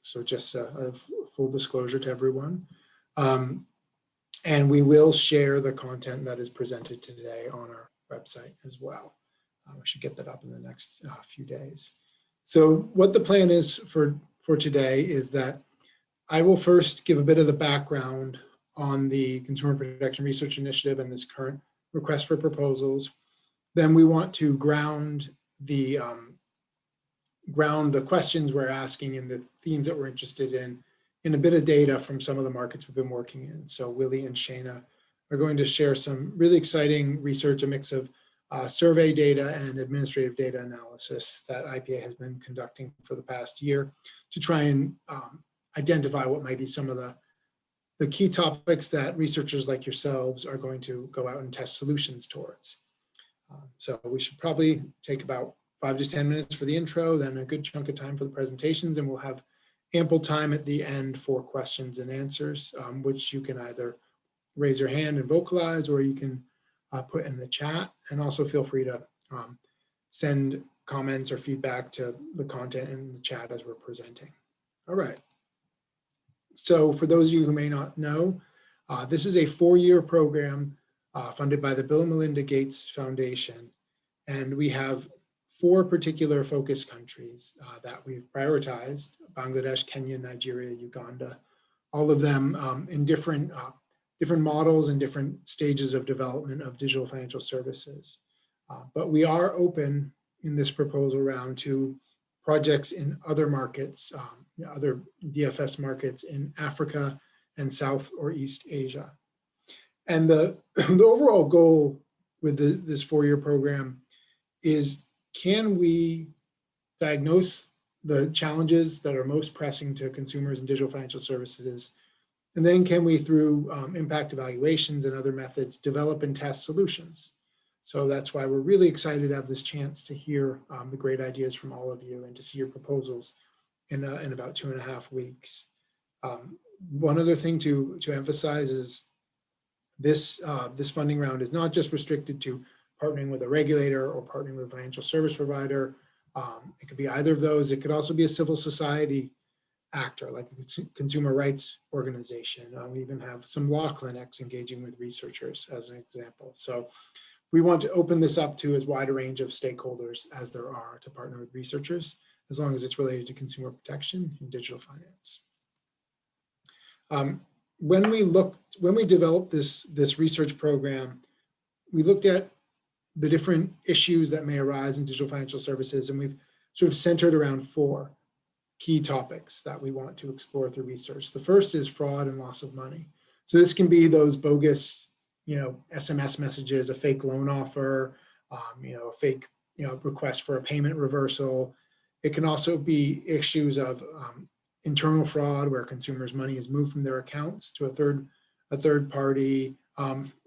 So just a full disclosure to everyone. And we will share the content that is presented today on our website as well. We should get that up in the next few days. So what the plan is for today is that I will first give a bit of the background on the Consumer Protection Research Initiative and this current request for proposals. Then we want to ground the questions we're asking and the themes that we're interested in a bit of data from some of the markets we've been working in. So Willie and Shana are going to share some really exciting research, a mix of survey data and administrative data analysis that IPA has been conducting for the past year to try and identify what might be some of the key topics that researchers like yourselves are going to go out and test solutions towards. So we should probably take about 5 to 10 minutes for the intro, then a good chunk of time for the presentations, and we'll have ample time at the end for questions and answers, which you can either raise your hand and vocalize, or you can put in the chat. And also feel free to send comments or feedback to the content in the chat as we're presenting. All right. So for those of you who may not know, this is a 4-year program funded by the Bill and Melinda Gates Foundation. And we have 4 particular focus countries that we've prioritized: Bangladesh, Kenya, Nigeria, Uganda, all of them in different models and different stages of development of digital financial services. But we are open in this proposal round to projects in other markets, other DFS markets in Africa and South or East Asia. And the overall goal with this 4-year program is, can we diagnose the challenges that are most pressing to consumers in digital financial services? And then can we, through impact evaluations and other methods, develop and test solutions? So that's why we're really excited to have this chance to hear the great ideas from all of you and to see your proposals in about 2.5 weeks. One other thing to emphasize is this funding round is not just restricted to partnering with a regulator or partnering with a financial service provider. It could be either of those. It could also be a civil society actor, like a consumer rights organization. We even have some law clinics engaging with researchers as an example. So we want to open this up to as wide a range of stakeholders as there are to partner with researchers, as long as it's related to consumer protection and digital finance. When we developed this research program, we looked at the different issues that may arise in digital financial services, and we've sort of centered around 4 key topics that we want to explore through research. The first is fraud and loss of money. So this can be those bogus, SMS messages, a fake loan offer, a fake, request for a payment reversal. It can also be issues of internal fraud, where consumers' money is moved from their accounts to a third party.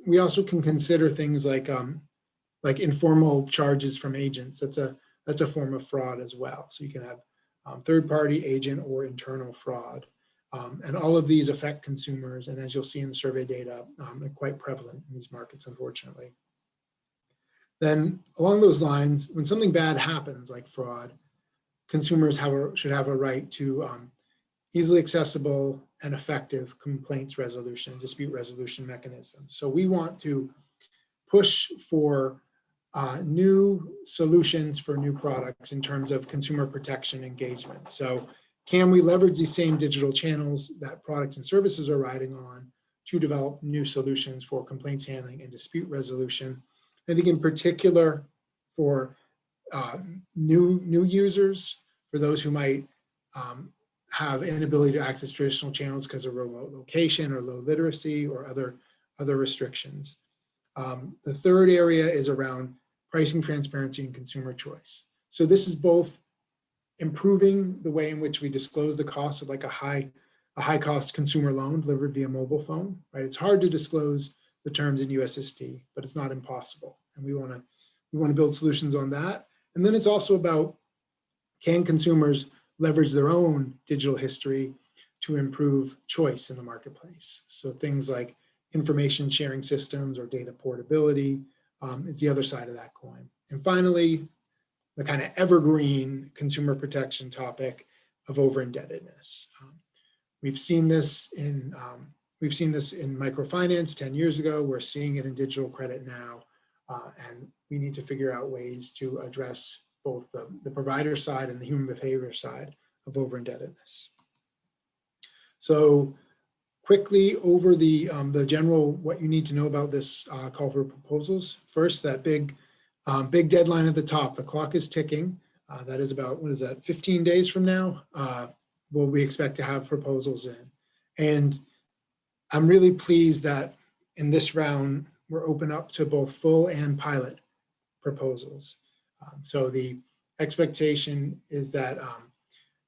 We also can consider things like informal charges from agents. That's a form of fraud as well. So you can have third-party, agent, or internal fraud. And all of these affect consumers. And as you'll see in the survey data, they're quite prevalent in these markets, unfortunately. Then along those lines, when something bad happens, like fraud, consumers should have a right to easily accessible and effective complaints resolution, dispute resolution mechanisms. So we want to push for new solutions for new products in terms of consumer protection engagement. So can we leverage these same digital channels that products and services are riding on to develop new solutions for complaints handling and dispute resolution? I think in particular for new users, for those who might have inability to access traditional channels because of remote location or low literacy or other restrictions. The third area is around pricing transparency and consumer choice. So this is both improving the way in which we disclose the cost of like a high cost consumer loan delivered via mobile phone, right? It's hard to disclose the terms in USSD, but it's not impossible. And we want to build solutions on that. And then it's also about, can consumers leverage their own digital history to improve choice in the marketplace? So things like information sharing systems or data portability is the other side of that coin. And finally, the kind of evergreen consumer protection topic over-indebtedness. We've seen this in microfinance 10 years ago. We're seeing it in digital credit now, and we need to figure out ways to address both the provider side and the human behavior side of over-indebtedness. So quickly over the general, what you need to know about this call for proposals. First, that big deadline at the top, the clock is ticking. That is about, 15 days from now, will we expect to have proposals in. And I'm really pleased that in this round, we're open up to both full and pilot proposals. So the expectation is that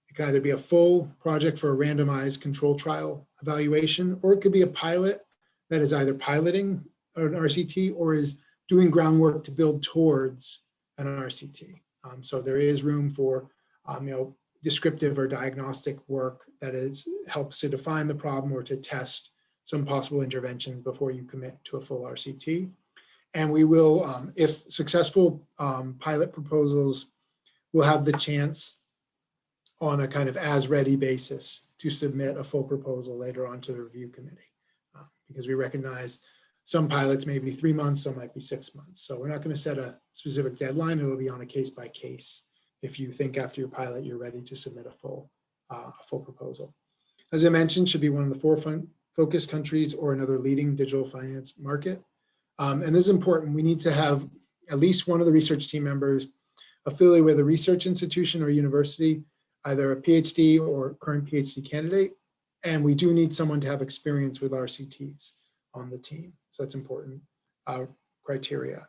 it can either be a full project for a randomized control trial evaluation, or it could be a pilot that is either piloting an RCT or is doing groundwork to build towards an RCT. So there is room for descriptive or diagnostic work that helps to define the problem or to test some possible interventions before you commit to a full RCT. And we will, if successful pilot proposals, will have the chance on a kind of as-ready basis to submit a full proposal later on to the review committee. Because we recognize some pilots may be 3 months, some might be 6 months. So we're not going to set a specific deadline. It'll be on a case by case. If you think after your pilot, you're ready to submit a full proposal. As I mentioned, should be one of the forefront focus countries or another leading digital finance market. And this is important. We need to have at least one of the research team members affiliated with a research institution or university, either a PhD or current PhD candidate. And we do need someone to have experience with RCTs on the team. So that's important criteria.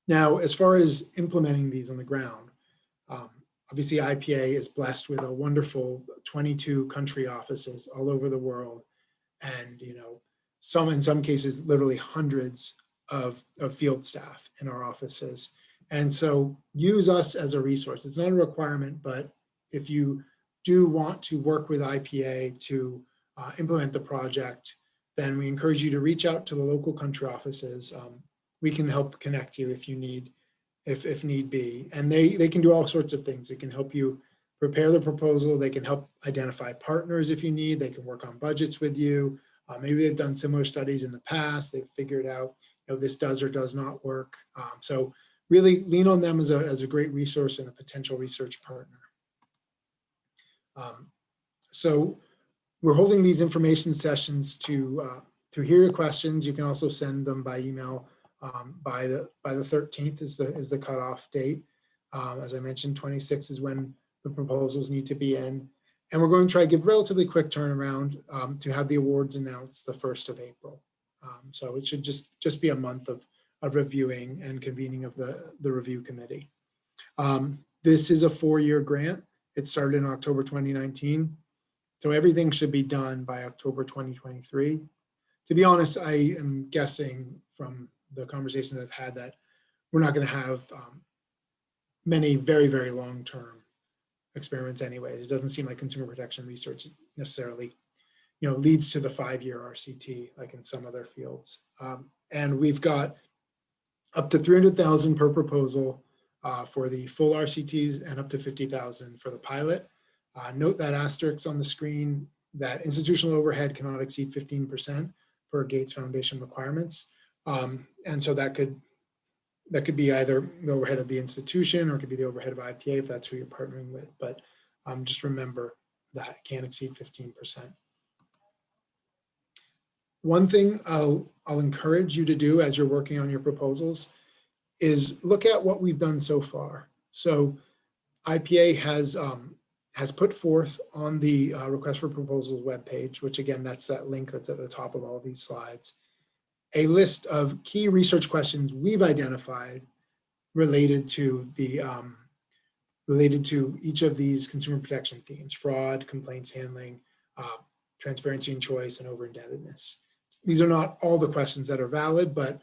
Now, as far as implementing these on the ground, obviously IPA is blessed with a wonderful 22 country offices all over the world. And, in some cases, literally hundreds of field staff in our offices. And so use us as a resource. It's not a requirement, but if you do want to work with IPA to implement the project, then we encourage you to reach out to the local country offices. We can help connect you if you need, if need be. And they can do all sorts of things. They can help you prepare the proposal. They can help identify partners if you need. They can work on budgets with you. Maybe they've done similar studies in the past. They've figured out, this does or does not work. So really lean on them as a great resource and a potential research partner. So we're holding these information sessions to hear your questions. You can also send them by email. By the 13th is the cutoff date. As I mentioned, 26th is when the proposals need to be in. And we're going to try to give relatively quick turnaround to have the awards announced the 1st of April. So it should just be a month of reviewing and convening of the review committee. This is a 4-year grant. It started in October 2019. So everything should be done by October 2023. To be honest, I am guessing from the conversations I've had that we're not going to have many very, very long-term experiments anyways. It doesn't seem like consumer protection research necessarily, leads to the 5-year RCT like in some other fields. And we've got up to 300,000 per proposal for the full RCTs and up to 50,000 for the pilot. Note that asterisk on the screen that institutional overhead cannot exceed 15% per Gates Foundation requirements. And so that could be either the overhead of the institution or it could be the overhead of IPA if that's who you're partnering with. But just remember that it can't exceed 15%. One thing I'll encourage you to do as you're working on your proposals is look at what we've done so far. So IPA has put forth on the request for proposals webpage, which again, that's that link that's at the top of all these slides, a list of key research questions we've identified related to each of these consumer protection themes: fraud, complaints handling, transparency and choice, and over-indebtedness. These are not all the questions that are valid, but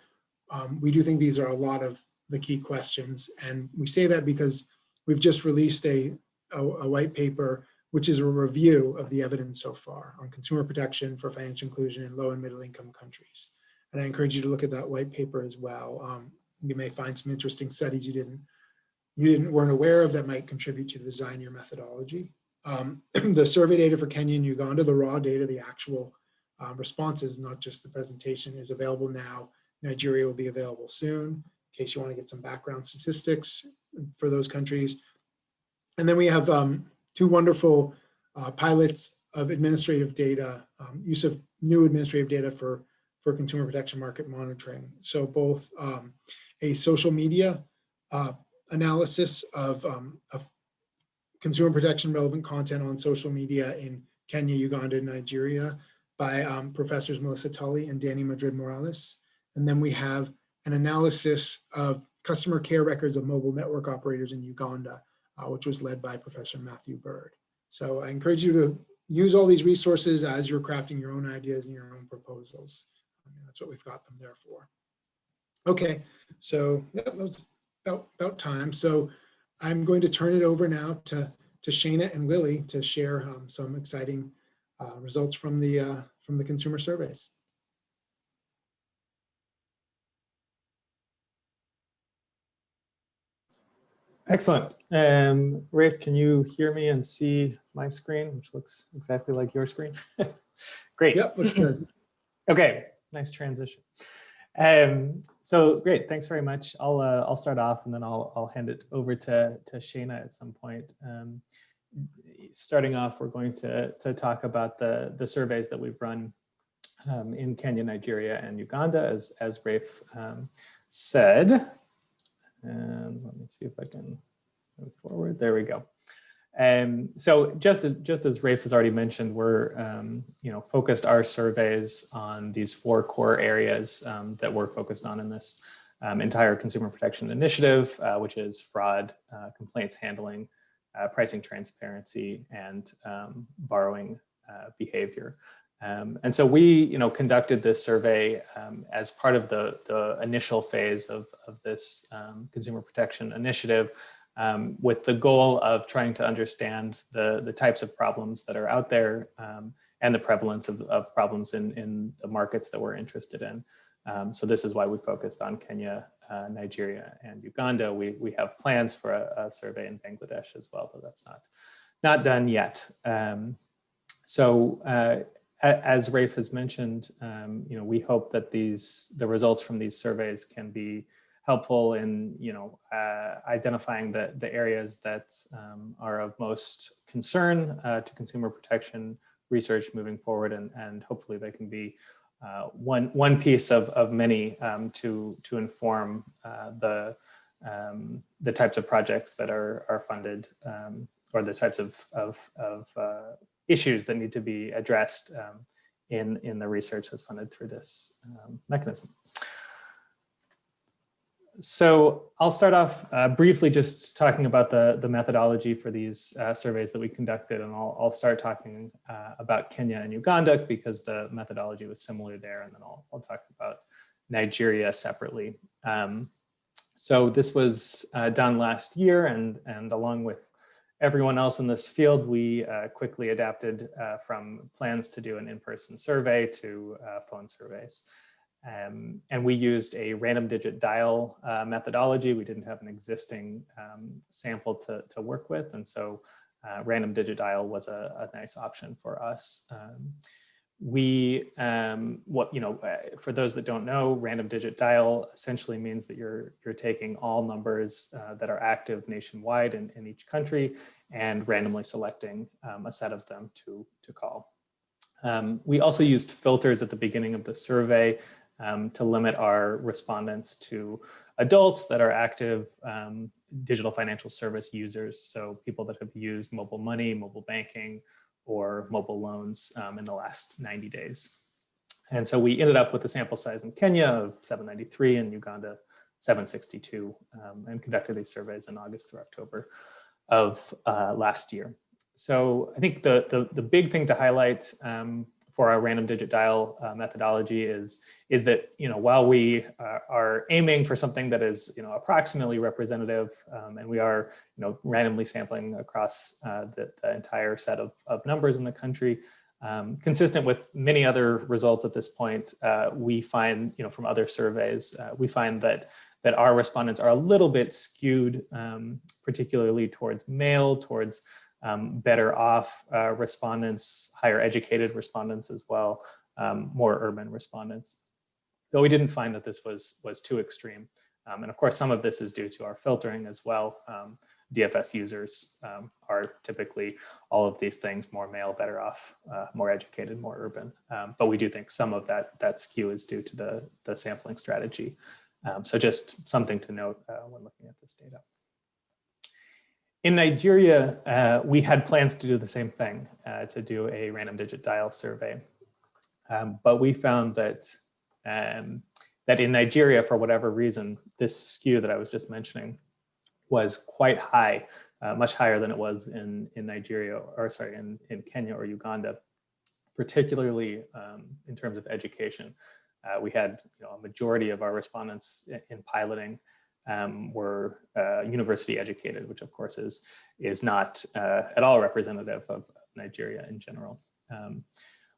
we do think these are a lot of the key questions. And we say that because we've just released a white paper, which is a review of the evidence so far on consumer protection for financial inclusion in low and middle income countries. And I encourage you to look at that white paper as well. You may find some interesting studies you weren't aware of that might contribute to the design of your methodology. the survey data for Kenya and Uganda, the raw data, the actual responses, not just the presentation, is available now. Nigeria will be available soon, in case you want to get some background statistics for those countries. And then we have two wonderful pilots of administrative data, use of new administrative data for consumer protection market monitoring. So both a social media analysis of consumer protection relevant content on social media in Kenya, Uganda, and Nigeria by professors Melissa Tully and Danny Madrid Morales. And then we have an analysis of customer care records of mobile network operators in Uganda, which was led by Professor Matthew Bird. So I encourage you to use all these resources as you're crafting your own ideas and your own proposals. That's what we've got them there for. Okay, so yeah, that was about time. So I'm going to turn it over now to Shana and Willie to share some exciting results from the consumer surveys. Excellent. Rafe, can you hear me and see my screen, which looks exactly like your screen? Great. Yep, looks good. Okay, nice transition. So great, thanks very much. I'll start off and then I'll hand it over to Shana at some point. Starting off, we're going to talk about the surveys that we've run in Kenya, Nigeria, and Uganda, as Rafe said. And let me see if I can move forward. There we go. So just as Rafe has already mentioned, we're focused our surveys on these 4 core areas that we're focused on in this entire consumer protection initiative, which is fraud, complaints handling, pricing transparency, and borrowing behavior. And so we conducted this survey as part of the initial phase of this consumer protection initiative, with the goal of trying to understand the types of problems that are out there and the prevalence of problems in the markets that we're interested in. So this is why we focused on Kenya, Nigeria, and Uganda. We have plans for a survey in Bangladesh as well, but that's not done yet. As Rafe has mentioned, we hope that the results from these surveys can be helpful in identifying the areas that are of most concern to consumer protection research moving forward, and hopefully they can be one piece of many to inform the types of projects that are funded, or the types of issues that need to be addressed in the research that's funded through this mechanism. So I'll start off briefly just talking about the methodology for these surveys that we conducted, and I'll start talking about Kenya and Uganda because the methodology was similar there, and then I'll talk about Nigeria separately. So this was done last year, and along with everyone else in this field, we quickly adapted from plans to do an in-person survey to phone surveys. And we used a random digit dial methodology. We didn't have an existing sample to work with, and so random digit dial was a nice option for us. For those that don't know, random digit dial essentially means that you're taking all numbers that are active nationwide in each country and randomly selecting a set of them to call. We also used filters at the beginning of the survey to limit our respondents to adults that are active digital financial service users, so people that have used mobile money, mobile banking, or mobile loans in the last 90 days. And so we ended up with a sample size in Kenya of 793 and Uganda 762, and conducted these surveys in August through October of last year. So I think the big thing to highlight for our random digit dial methodology is that while we are aiming for something that is approximately representative, and we are randomly sampling across the entire set of numbers in the country, consistent with many other results at this point, we find from other surveys, we find that our respondents are a little bit skewed, particularly towards male, towards better off respondents, higher educated respondents as well, more urban respondents. Though we didn't find that this was too extreme. And of course, some of this is due to our filtering as well. DFS users are typically all of these things: more male, better off, more educated, more urban. But we do think some of that skew is due to the sampling strategy. So just something to note when looking at this data. In Nigeria, we had plans to do the same thing, to do a random digit dial survey. But we found that in Nigeria, for whatever reason, this skew that I was just mentioning was quite high, much higher than it was in Nigeria, or sorry, in Kenya or Uganda, particularly in terms of education. We had a majority of our respondents in piloting were university educated, which of course is not at all representative of Nigeria in general.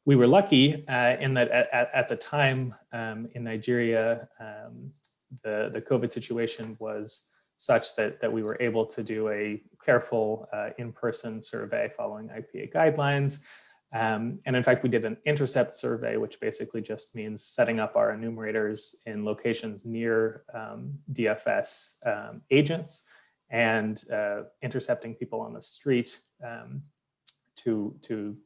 We were lucky in that at the time in Nigeria, the COVID situation was such that we were able to do a careful in-person survey following IPA guidelines. And in fact, we did an intercept survey, which basically just means setting up our enumerators in locations near DFS agents and intercepting people on the street to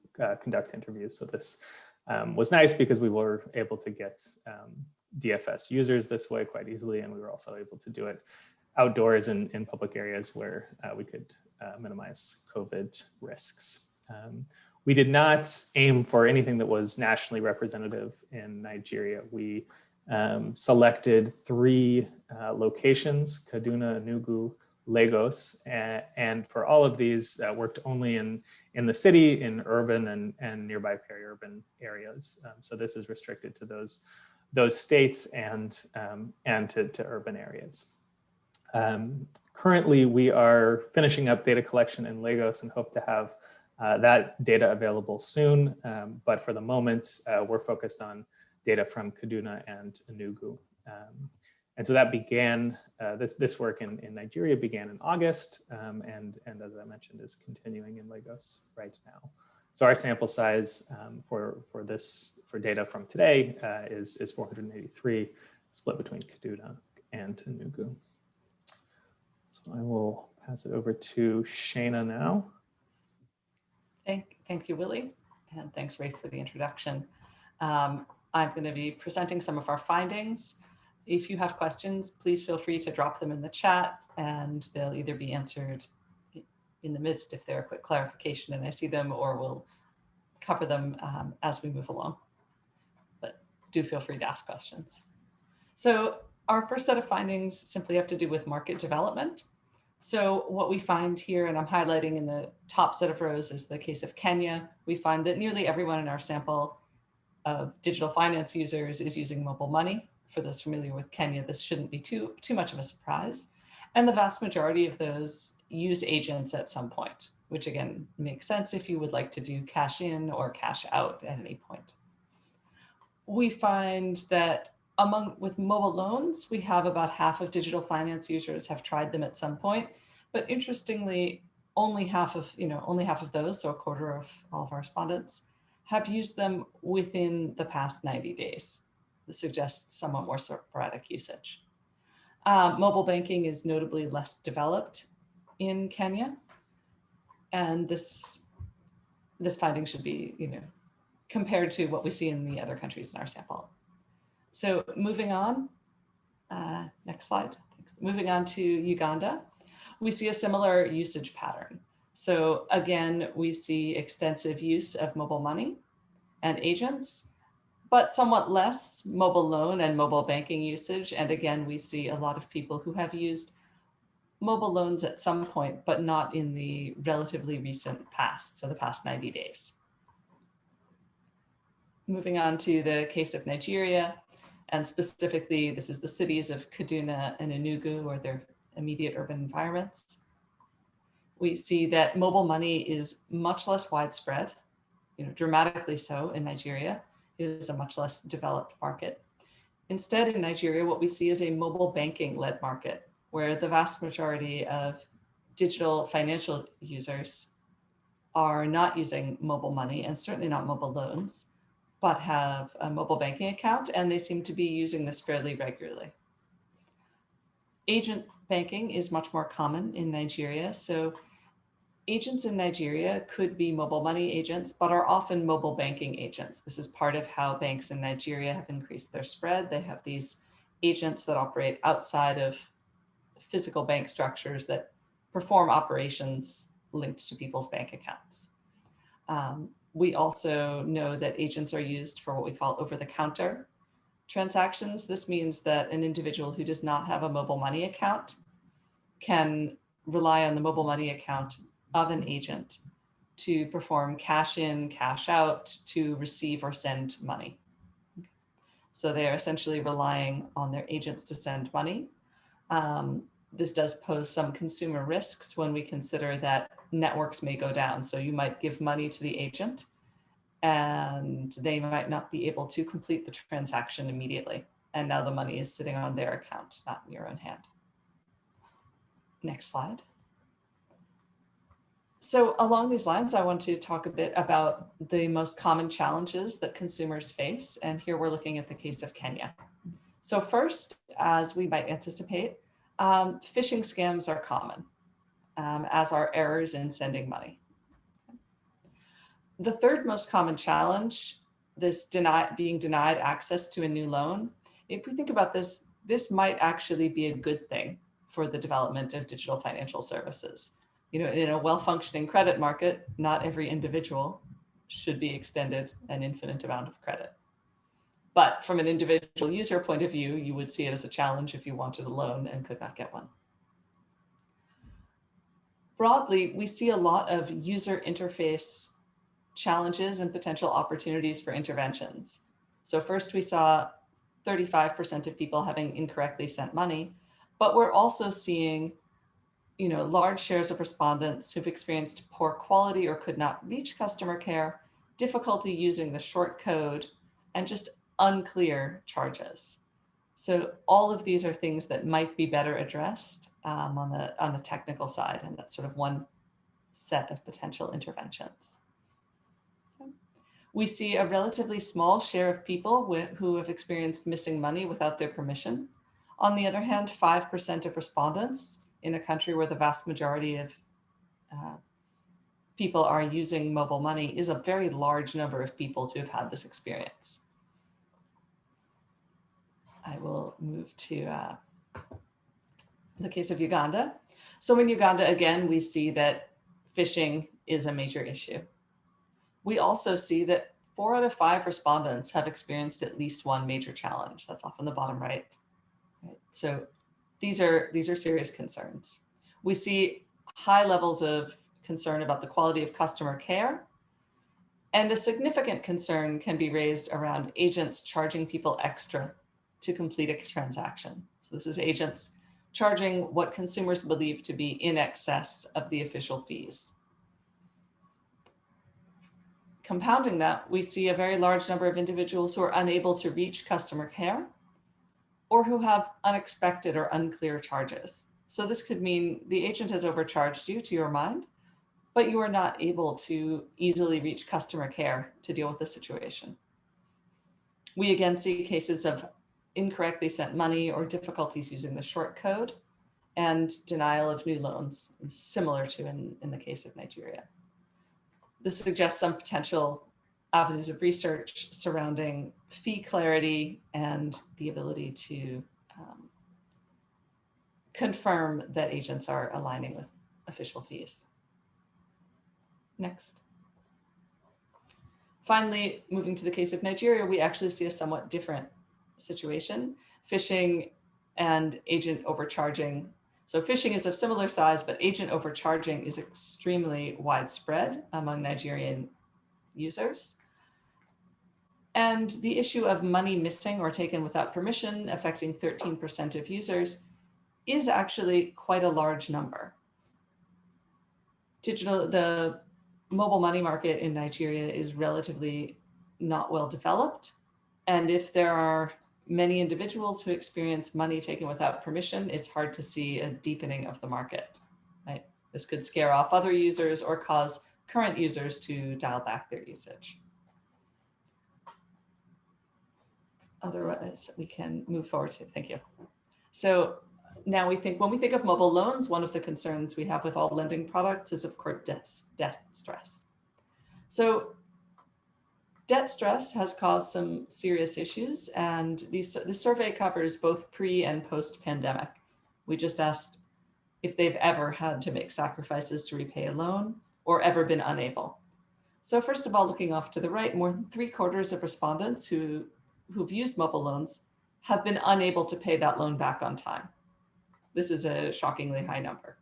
conduct interviews. So this was nice because we were able to get DFS users this way quite easily, and we were also able to do it outdoors in public areas where we could minimize COVID risks. We did not aim for anything that was nationally representative in Nigeria. We selected 3 locations: Kaduna, Enugu, Lagos, and for all of these worked only in the city, in urban and nearby peri-urban areas. So this is restricted to those states and to urban areas. Currently, we are finishing up data collection in Lagos and hope to have that data available soon. But for the moment, we're focused on data from Kaduna and Enugu. And so that began, this work in Nigeria began in August, and as I mentioned, is continuing in Lagos right now. So our sample size for data from today is 483, split between Kaduna and Enugu. So I will pass it over to Shana now. Thank you, Willie, and thanks, Ray, for the introduction. I'm going to be presenting some of our findings. If you have questions, please feel free to drop them in the chat, and they'll either be answered in the midst if they're a quick clarification and I see them, or we'll cover them as we move along. But do feel free to ask questions. So our first set of findings simply have to do with market development. So what we find here, and I'm highlighting in the top set of rows, is the case of Kenya. We find that nearly everyone in our sample of digital finance users is using mobile money. For those familiar with Kenya, this shouldn't be too much of a surprise. And the vast majority of those use agents at some point, which again makes sense if you would like to do cash in or cash out at any point. We find that with mobile loans, we have about half of digital finance users have tried them at some point, but interestingly, only half of those, so a quarter of all of our respondents, have used them within the past 90 days. This suggests somewhat more sporadic usage. Mobile banking is notably less developed in Kenya, and this finding should be, compared to what we see in the other countries in our sample. So moving on, next slide. Thanks. Moving on to Uganda, we see a similar usage pattern. So again, we see extensive use of mobile money and agents, but somewhat less mobile loan and mobile banking usage. And again, we see a lot of people who have used mobile loans at some point, but not in the relatively recent past, so the past 90 days. Moving on to the case of Nigeria, and specifically, this is the cities of Kaduna and Enugu, or their immediate urban environments. We see that mobile money is much less widespread, dramatically so in Nigeria. It is a much less developed market. Instead, in Nigeria, what we see is a mobile banking-led market, where the vast majority of digital financial users are not using mobile money and certainly not mobile loans, but have a mobile banking account, and they seem to be using this fairly regularly. Agent banking is much more common in Nigeria. So agents in Nigeria could be mobile money agents, but are often mobile banking agents. This is part of how banks in Nigeria have increased their spread. They have these agents that operate outside of physical bank structures that perform operations linked to people's bank accounts. We also know that agents are used for what we call over-the-counter transactions. This means that an individual who does not have a mobile money account can rely on the mobile money account of an agent to perform cash in, cash out, to receive or send money. So they are essentially relying on their agents to send money. This does pose some consumer risks when we consider that networks may go down. So you might give money to the agent and they might not be able to complete the transaction immediately. And now the money is sitting on their account, not in your own hand. Next slide. So along these lines, I want to talk a bit about the most common challenges that consumers face. And here we're looking at the case of Kenya. So first, as we might anticipate, phishing scams are common, as are errors in sending money. The third most common challenge, this being denied access to a new loan. If we think about this, this might actually be a good thing for the development of digital financial services. You know, in a well-functioning credit market, not every individual should be extended an infinite amount of credit. But from an individual user point of view, you would see it as a challenge if you wanted a loan and could not get one. Broadly, we see a lot of user interface challenges and potential opportunities for interventions. So first we saw 35% of people having incorrectly sent money, but we're also seeing large shares of respondents who've experienced poor quality or could not reach customer care, difficulty using the short code, and just unclear charges. So all of these are things that might be better addressed on the technical side, and that's sort of one set of potential interventions. We see a relatively small share of people who have experienced missing money without their permission. On the other hand, 5% of respondents in a country where the vast majority of people are using mobile money is a very large number of people to have had this experience. I will move to the case of Uganda. So in Uganda, again, we see that phishing is a major issue. We also see that 4 out of 5 respondents have experienced at least one major challenge. That's off on the bottom right. So these are serious concerns. We see high levels of concern about the quality of customer care, and a significant concern can be raised around agents charging people extra to complete a transaction. So this is agents charging what consumers believe to be in excess of the official fees. Compounding that, we see a very large number of individuals who are unable to reach customer care or who have unexpected or unclear charges. So this could mean the agent has overcharged you to your mind, but you are not able to easily reach customer care to deal with the situation. We again see cases of incorrectly sent money or difficulties using the short code and denial of new loans, similar to in the case of Nigeria. This suggests some potential avenues of research surrounding fee clarity and the ability to confirm that agents are aligning with official fees. Next. Finally, moving to the case of Nigeria, we actually see a somewhat different situation. Phishing and agent overcharging. So phishing is of similar size, but agent overcharging is extremely widespread among Nigerian users. And the issue of money missing or taken without permission, affecting 13% of users, is actually quite a large number. The mobile money market in Nigeria is relatively not well developed. And if there are many individuals who experience money taken without permission, it's hard to see a deepening of the market, right? This could scare off other users or cause current users to dial back their usage. Otherwise, we can move forward to, thank you. So now when we think of mobile loans, one of the concerns we have with all lending products is, of course, debt stress. So debt stress has caused some serious issues, and the survey covers both pre and post-pandemic. We just asked if they've ever had to make sacrifices to repay a loan or ever been unable. So first of all, looking off to the right, more than 3/4 of respondents who've used mobile loans have been unable to pay that loan back on time. This is a shockingly high number.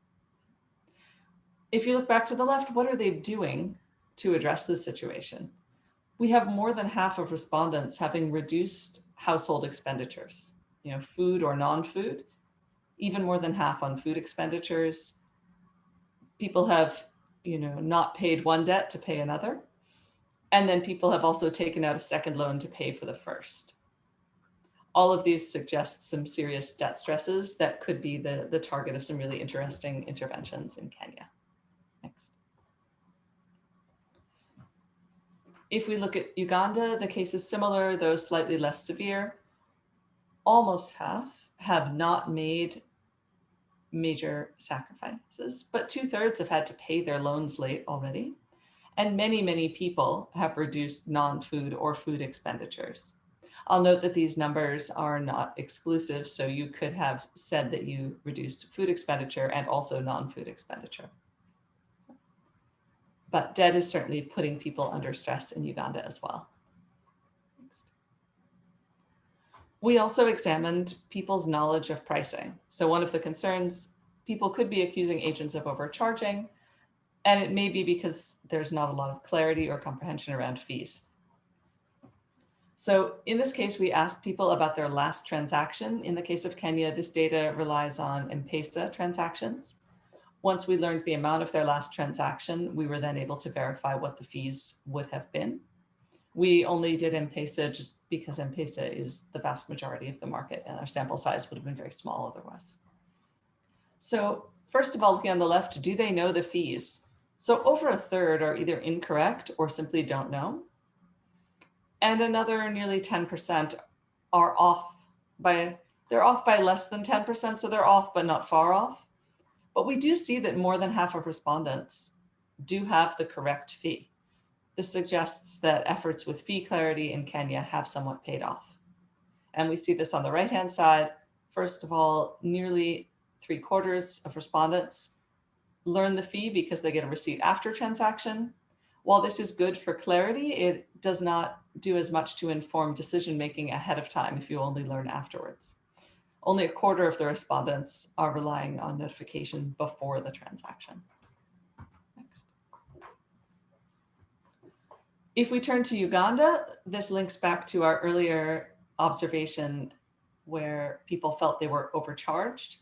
If you look back to the left, what are they doing to address this situation? We have more than half of respondents having reduced household expenditures, food or non-food, even more than half on food expenditures. People have, not paid one debt to pay another. And then people have also taken out a second loan to pay for the first. All of these suggest some serious debt stresses that could be the target of some really interesting interventions in Kenya. Next. If we look at Uganda, the case is similar, though slightly less severe. Almost half have not made major sacrifices, but 2/3 have had to pay their loans late already. And many, many people have reduced non-food or food expenditures. I'll note that these numbers are not exclusive, so you could have said that you reduced food expenditure and also non-food expenditure. But debt is certainly putting people under stress in Uganda as well. Next. We also examined people's knowledge of pricing. So one of the concerns, people could be accusing agents of overcharging, and it may be because there's not a lot of clarity or comprehension around fees. So in this case, we asked people about their last transaction. In the case of Kenya, this data relies on M-Pesa transactions. Once we learned the amount of their last transaction, we were then able to verify what the fees would have been. We only did M-Pesa just because M-Pesa is the vast majority of the market, and our sample size would have been very small otherwise. So first of all, looking on the left, do they know the fees? So over 1/3 are either incorrect or simply don't know. And another nearly 10% are off they're off by less than 10%, so they're off but not far off. But we do see that more than half of respondents do have the correct fee. This suggests that efforts with fee clarity in Kenya have somewhat paid off. And we see this on the right-hand side. First of all, nearly 3/4 of respondents learn the fee because they get a receipt after transaction. While this is good for clarity, it does not do as much to inform decision-making ahead of time if you only learn afterwards. Only 1/4 of the respondents are relying on notification before the transaction. Next. If we turn to Uganda, this links back to our earlier observation where people felt they were overcharged.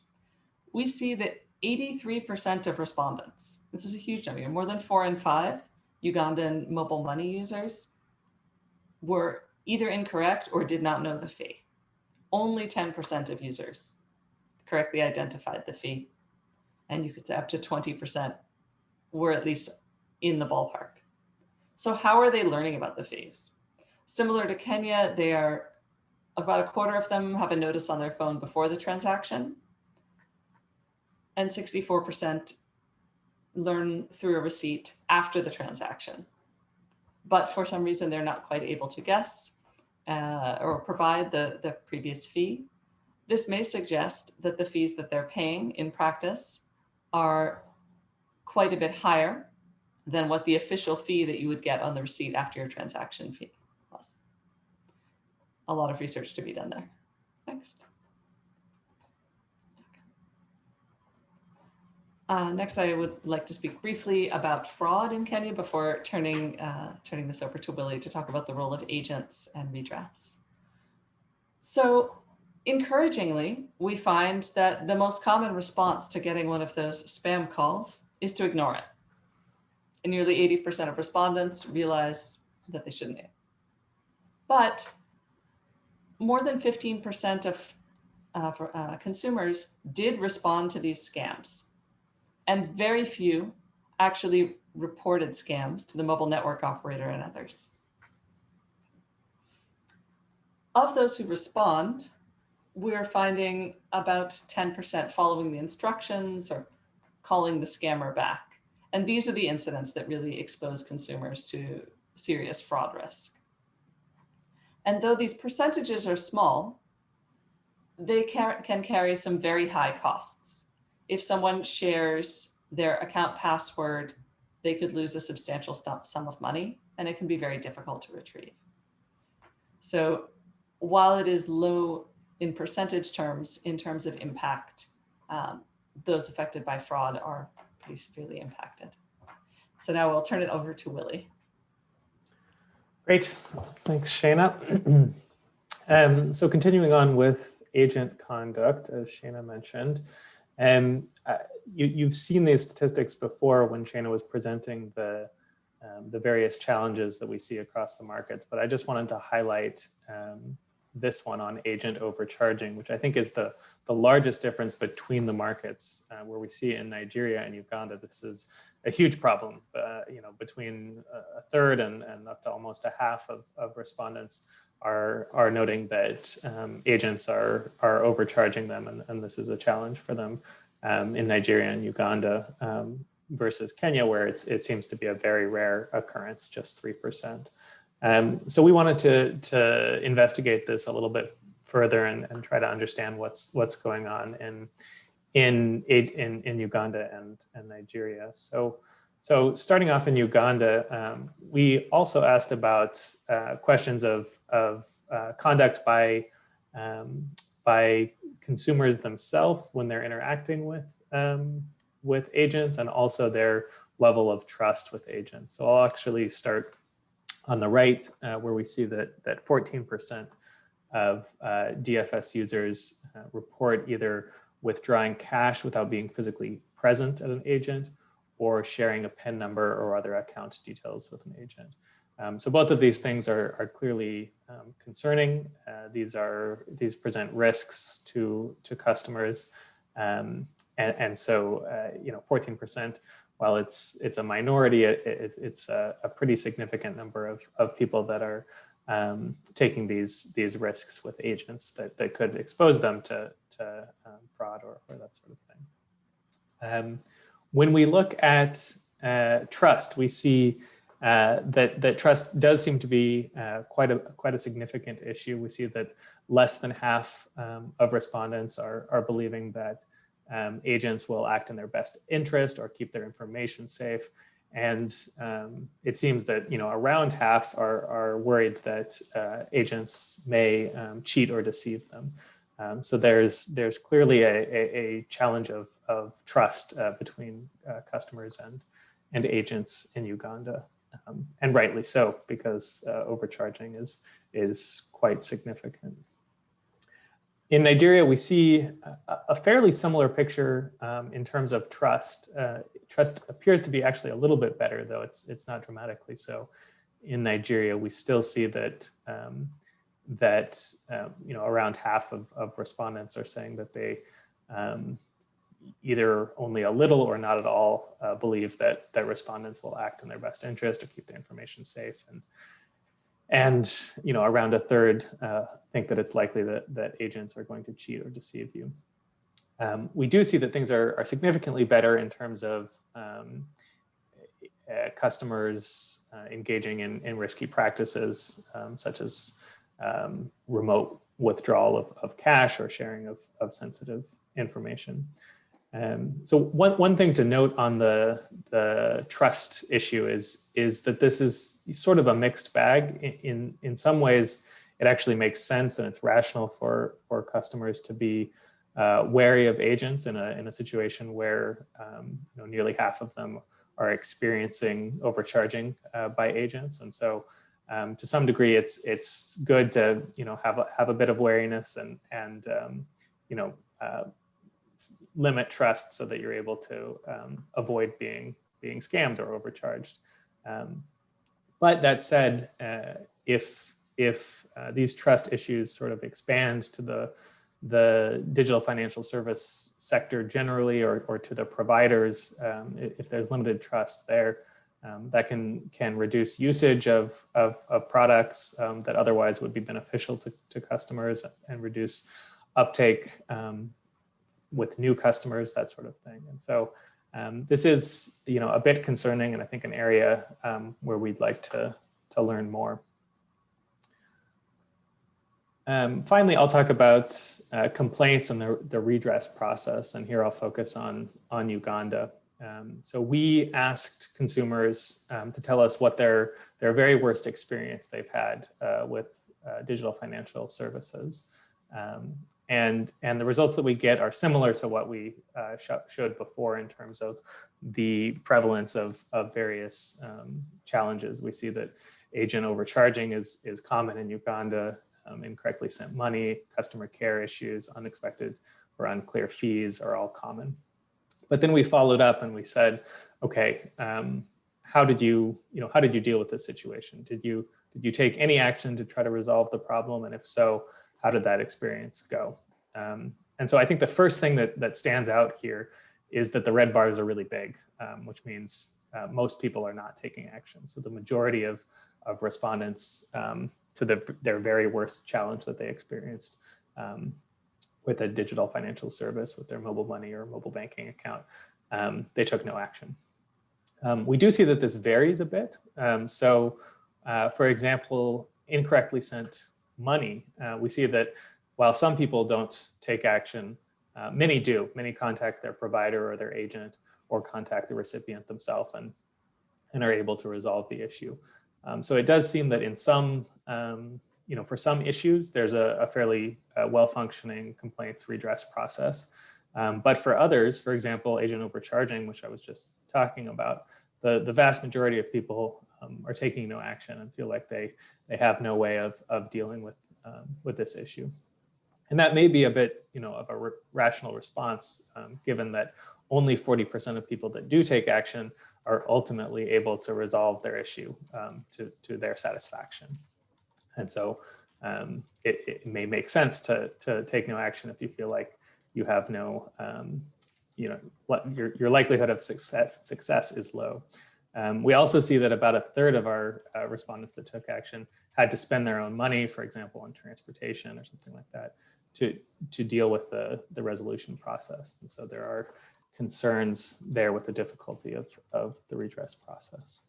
We see that 83% of respondents, this is a huge number, more than 4 in 5 Ugandan mobile money users, were either incorrect or did not know the fee. Only 10% of users correctly identified the fee. And you could say up to 20% were at least in the ballpark. So how are they learning about the fees? Similar to Kenya, they are about 1/4 of them have a notice on their phone before the transaction. And 64% learn through a receipt after the transaction. But for some reason, they're not quite able to guess or provide the previous fee. This may suggest that the fees that they're paying in practice are quite a bit higher than what the official fee that you would get on the receipt after your transaction fee was. A lot of research to be done there. Next. Next, I would like to speak briefly about fraud in Kenya before turning this over to Willie to talk about the role of agents and redress. So encouragingly, we find that the most common response to getting one of those spam calls is to ignore it. And nearly 80% of respondents realize that they shouldn't. But more than 15% of consumers did respond to these scams. And very few actually reported scams to the mobile network operator and others. Of those who respond, we're finding about 10% following the instructions or calling the scammer back. And these are the incidents that really expose consumers to serious fraud risk. And though these percentages are small, they can carry some very high costs. If someone shares their account password, they could lose a substantial sum of money, and it can be very difficult to retrieve. So while it is low in percentage terms, in terms of impact, those affected by fraud are pretty severely impacted. So now we'll turn it over to Willie. Great, thanks, Shayna. So continuing on with agent conduct, as Shayna mentioned, you've seen these statistics before when Shayna was presenting the various challenges that we see across the markets, but I just wanted to highlight this one on agent overcharging, which I think is the largest difference between the markets, where we see in Nigeria and Uganda. This is a huge problem. Between a third and up to almost a half of respondents are noting that agents are overcharging them, and this is a challenge for them in Nigeria and Uganda versus Kenya, where it seems to be a very rare occurrence, just 3%. So we wanted to investigate this a little bit further and try to understand what's going on in Uganda and Nigeria. So starting off in Uganda, we also asked about questions of conduct by consumers themselves when they're interacting with agents, and also their level of trust with agents. So I'll actually start on the right, where we see that 14% of DFS users report either withdrawing cash without being physically present at an agent, or sharing a PIN number or other account details with an agent. So both of these things are clearly concerning. These present risks to customers, and so 14%. While it's a minority, it's a pretty significant number of people that are taking these risks with agents that could expose them to fraud or that sort of thing. When we look at trust, we see that trust does seem to be quite a significant issue. We see that less than half of respondents are believing that agents will act in their best interest or keep their information safe. And it seems that around half are worried that agents may cheat or deceive them. So there's clearly a challenge of trust between customers and agents in Uganda, and rightly so, because overcharging is quite significant. In Nigeria, we see a fairly similar picture in terms of trust. Trust appears to be actually a little bit better, though it's not dramatically so. In Nigeria, we still see that around half of respondents are saying that they either only a little or not at all believe that respondents will act in their best interest or keep their information safe. And around a third think that it's likely that agents are going to cheat or deceive you. We do see that things are significantly better in terms of customers engaging in risky practices, such as remote withdrawal of cash or sharing of sensitive information. So one thing to note on the trust issue is that this is sort of a mixed bag. In some ways, it actually makes sense and it's rational for customers to be wary of agents in a situation where nearly half of them are experiencing overcharging by agents, and so to some degree, it's good to have a bit of wariness and limit trust so that you're able to avoid being scammed or overcharged. But that said, if these trust issues sort of expand to the digital financial service sector generally, or to the providers, if there's limited trust there, that can reduce usage of products that otherwise would be beneficial to customers and reduce uptake with new customers, that sort of thing. And so this is, a bit concerning, and I think an area where we'd like to learn more. Finally, I'll talk about complaints and the redress process, and here I'll focus on Uganda. So we asked consumers to tell us what their very worst experience they've had with digital financial services. And the results that we get are similar to what we showed before in terms of the prevalence of various challenges. We see that agent overcharging is common in Uganda, incorrectly sent money, customer care issues, unexpected or unclear fees are all common. But then we followed up and we said, okay, how did you deal with this situation? Did you take any action to try to resolve the problem? And if so, how did that experience go? And so I think the first thing that stands out here is that the red bars are really big, which means most people are not taking action. So the majority of respondents to their very worst challenge that they experienced with a digital financial service, with their mobile money or mobile banking account, they took no action. We do see that this varies a bit. For example, incorrectly sent money, we see that while some people don't take action, many do. Many contact their provider or their agent or contact the recipient themselves and are able to resolve the issue. So it does seem that in some, for some issues, there's a fairly well-functioning complaints redress process. But for others, for example, agent overcharging, which I was just talking about, the vast majority of people are taking no action and feel like they have no way of dealing with this issue. And that may be a bit, of a rational response, given that only 40% of people that do take action are ultimately able to resolve their issue to their satisfaction. And so it may make sense to take no action if you feel like you have no, your likelihood of success is low. We also see that about a third of our respondents that took action had to spend their own money, for example, on transportation or something like that, to deal with the resolution process. And so there are concerns there with the difficulty of the redress process.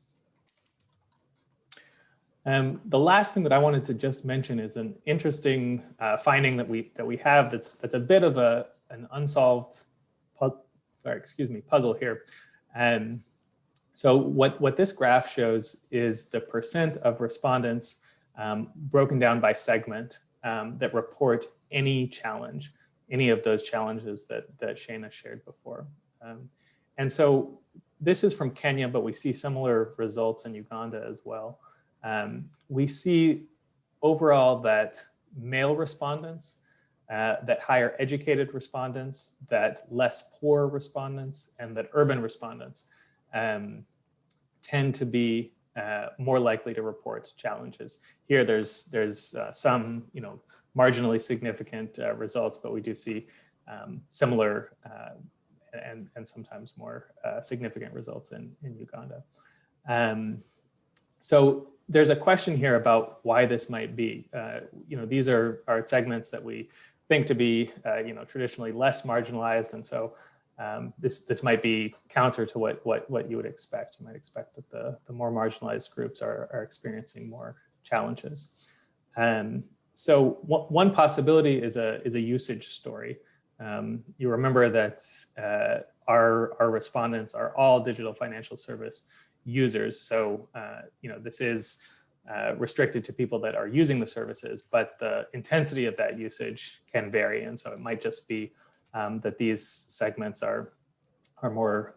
The last thing that I wanted to just mention is an interesting finding that we have that's a bit of an unsolved puzzle here. So what this graph shows is the percent of respondents broken down by segment that report any challenge, any of those challenges that Shana shared before. And so this is from Kenya, but we see similar results in Uganda as well. We see overall that male respondents, that higher educated respondents, that less poor respondents, and that urban respondents tend to be more likely to report challenges. Here there's some marginally significant results, but we do see similar and sometimes more significant results in Uganda. So there's a question here about why this might be. These are segments that we think to be traditionally less marginalized, and so this might be counter to what you would expect. You might expect that the more marginalized groups are experiencing more challenges. So one possibility is a usage story. You remember that our respondents are all digital financial service users. So this is restricted to people that are using the services, but the intensity of that usage can vary. And so it might just be that these segments are more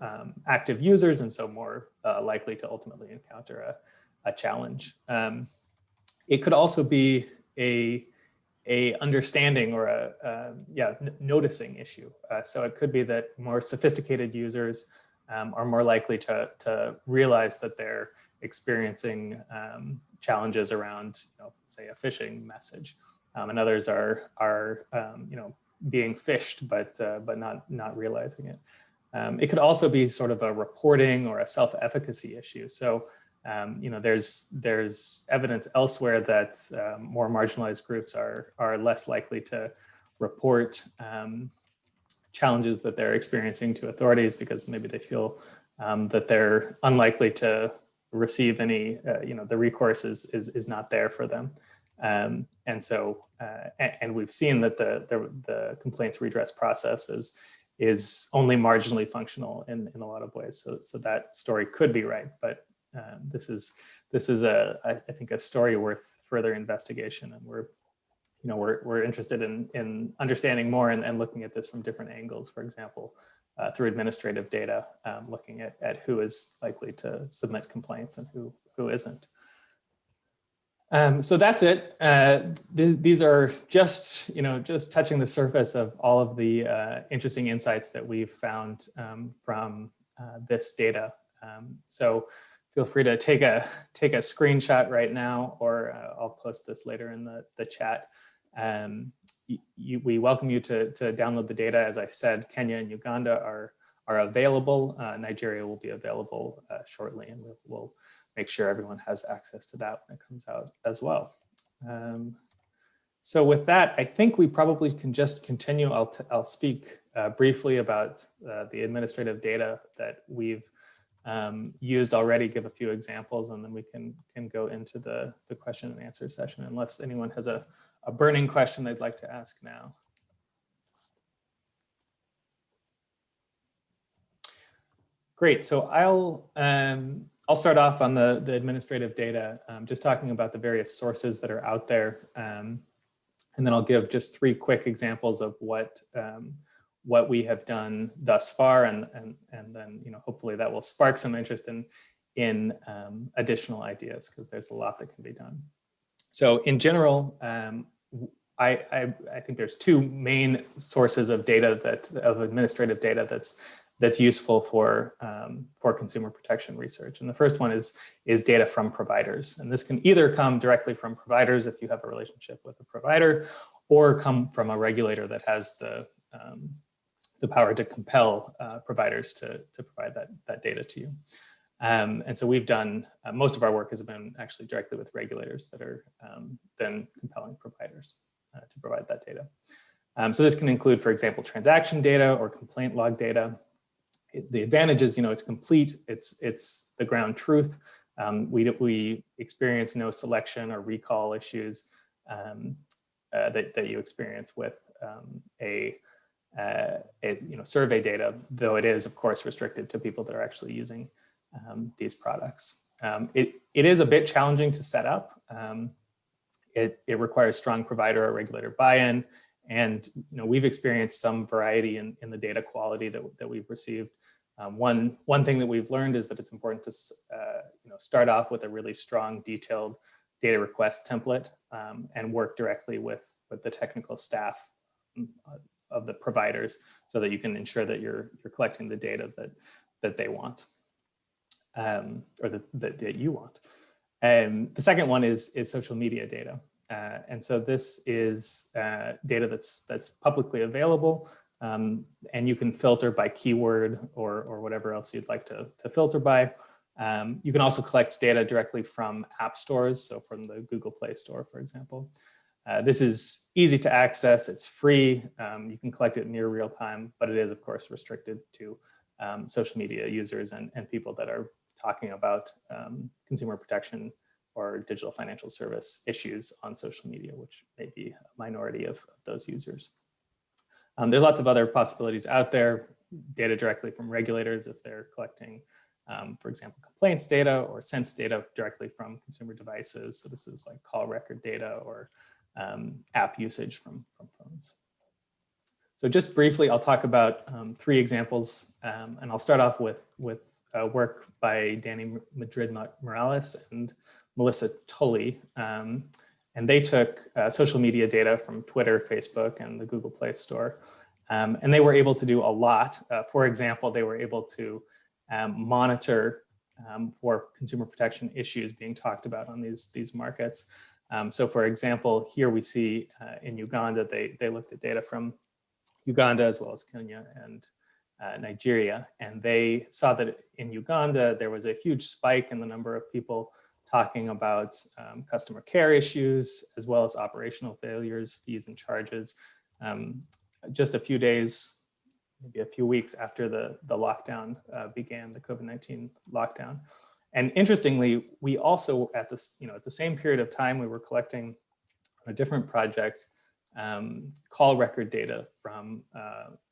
active users, and so more likely to ultimately encounter a challenge. It could also be a understanding or a noticing issue. So it could be that more sophisticated users are more likely to realize that they're experiencing challenges around, say, a phishing message, and others are being phished, but not realizing it. It could also be sort of a reporting or a self-efficacy issue. So, there's evidence elsewhere that more marginalized groups are less likely to report challenges that they're experiencing to authorities because maybe they feel that they're unlikely to receive any, the recourse is not there for them. And we've seen that the complaints redress process is only marginally functional in a lot of ways. So that story could be right, but this is I think a story worth further investigation, and we're interested in understanding more and looking at this from different angles. For example, through administrative data, looking at who is likely to submit complaints and who isn't. So that's it. These are just touching the surface of all of the interesting insights that we've found from this data. So feel free to take a screenshot right now, or I'll post this later in the chat. We welcome you to download the data. As I said, Kenya and Uganda are available. Nigeria will be available shortly, and we'll make sure everyone has access to that when it comes out as well. So with that, I think we probably can just continue. I'll speak briefly about the administrative data that we've used already, give a few examples, and then we can go into the question and answer session, unless anyone has a burning question they'd like to ask now. Great, so I'll start off on the administrative data, just talking about the various sources that are out there. And then I'll give just 3 quick examples of what we have done thus far, and then hopefully that will spark some interest in additional ideas, because there's a lot that can be done. So in general, I think there's 2 main sources of data of administrative data that's useful for consumer protection research. And the first one is data from providers. And this can either come directly from providers if you have a relationship with a provider, or come from a regulator that has the power to compel providers to provide that data to you. And so we've done, most of our work has been actually directly with regulators that are then compelling providers to provide that data. So this can include, for example, transaction data or complaint log data. The advantage is, it's complete, it's the ground truth. We experience no selection or recall issues that you experience with survey data, though it is, of course, restricted to people that are actually using these products. It is a bit challenging to set up. It requires strong provider or regulator buy-in, and we've experienced some variety in the data quality that we've received. One thing that we've learned is that it's important to start off with a really strong, detailed data request template and work directly with the technical staff of the providers, so that you can ensure that you're collecting the data that they want, or that you want. The second one is social media data. And so this is data that's publicly available, and you can filter by keyword or whatever else you'd like to filter by. You can also collect data directly from app stores, so from the Google Play Store, for example. This is easy to access, it's free, you can collect it near real time, but it is, of course, restricted to social media users and people that are talking about consumer protection or digital financial service issues on social media, which may be a minority of those users. There's lots of other possibilities out there, data directly from regulators if they're collecting, for example, complaints data or sense data directly from consumer devices. So this is like call record data or app usage from phones. So just briefly, I'll talk about 3 examples, and I'll start off with work by Danny Madrid-Morales and Melissa Tully. And they took social media data from Twitter, Facebook, and the Google Play Store. And they were able to do a lot. For example, they were able to monitor for consumer protection issues being talked about on these markets. So for example, here we see in Uganda, they looked at data from Uganda as well as Kenya Nigeria. And they saw that in Uganda, there was a huge spike in the number of people talking about customer care issues, as well as operational failures, fees and charges, just a few days, maybe a few weeks after the lockdown began, the COVID-19 lockdown. And interestingly, we also at this, at the same period of time, we were collecting a different project, call record data from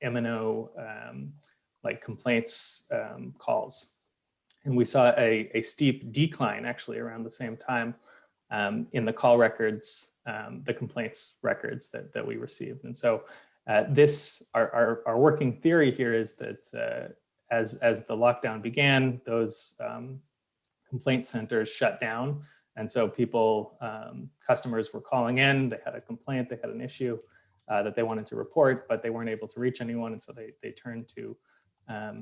M&O like complaints calls. And we saw a steep decline actually around the same time in the call records, the complaints records that we received. And so our working theory here is that as the lockdown began, those complaint centers shut down. And so people, customers were calling in, they had a complaint, they had an issue that they wanted to report, but they weren't able to reach anyone. And so they turned to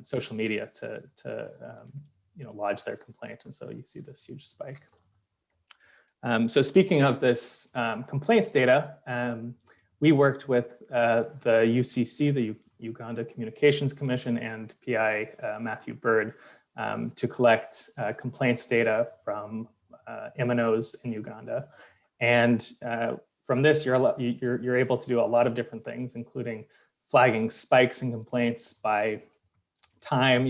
social media to lodge their complaint. And so you see this huge spike. So speaking of this complaints data, we worked with the UCC, the Uganda Communications Commission, and PI Matthew Bird to collect complaints data from M&Os in Uganda. And from this, you're able to do a lot of different things, including flagging spikes in complaints by time,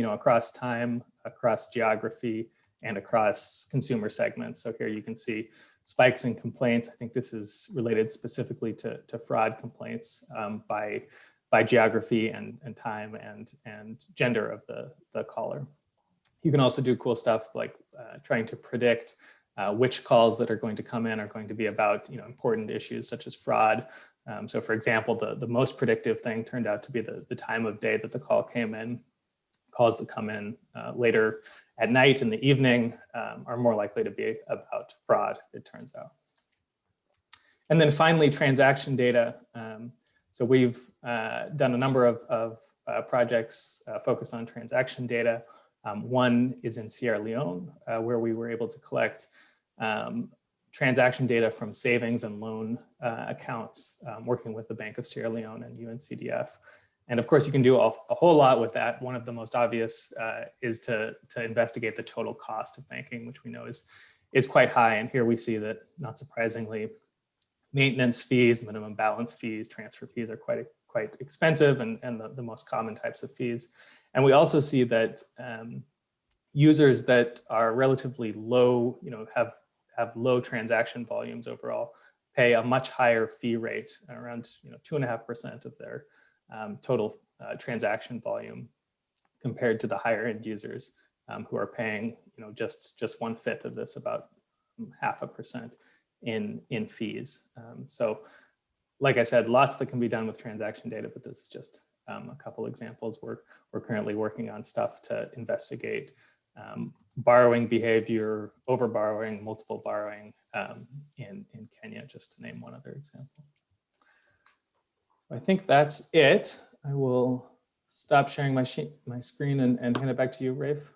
across geography, and across consumer segments. So here you can see spikes in complaints. I think this is related specifically to fraud complaints by geography and time and gender of the caller. You can also do cool stuff like trying to predict which calls that are going to come in are going to be about important issues such as fraud. So for example, the most predictive thing turned out to be the time of day that the call came in. Calls that come in later at night in the evening are more likely to be about fraud, it turns out. And then finally, transaction data. So we've done a number of projects focused on transaction data. One is in Sierra Leone, where we were able to collect transaction data from savings and loan accounts, working with the Bank of Sierra Leone and UNCDF. And of course, you can do a whole lot with that. One of the most obvious is to investigate the total cost of banking, which we know is quite high. And here we see that, not surprisingly, maintenance fees, minimum balance fees, transfer fees are quite expensive and the most common types of fees. And we also see that users that are relatively low, have low transaction volumes overall, pay a much higher fee rate, around 2.5% of their total transaction volume, compared to the higher end users who are paying just 1/5 of this, about 0.5% in fees. So like I said, lots that can be done with transaction data, but this is just a couple examples. We're currently working on stuff to investigate borrowing behavior, over borrowing, multiple borrowing in Kenya, just to name one other example. I think that's it. I will stop sharing my screen and hand it back to you, Rafe.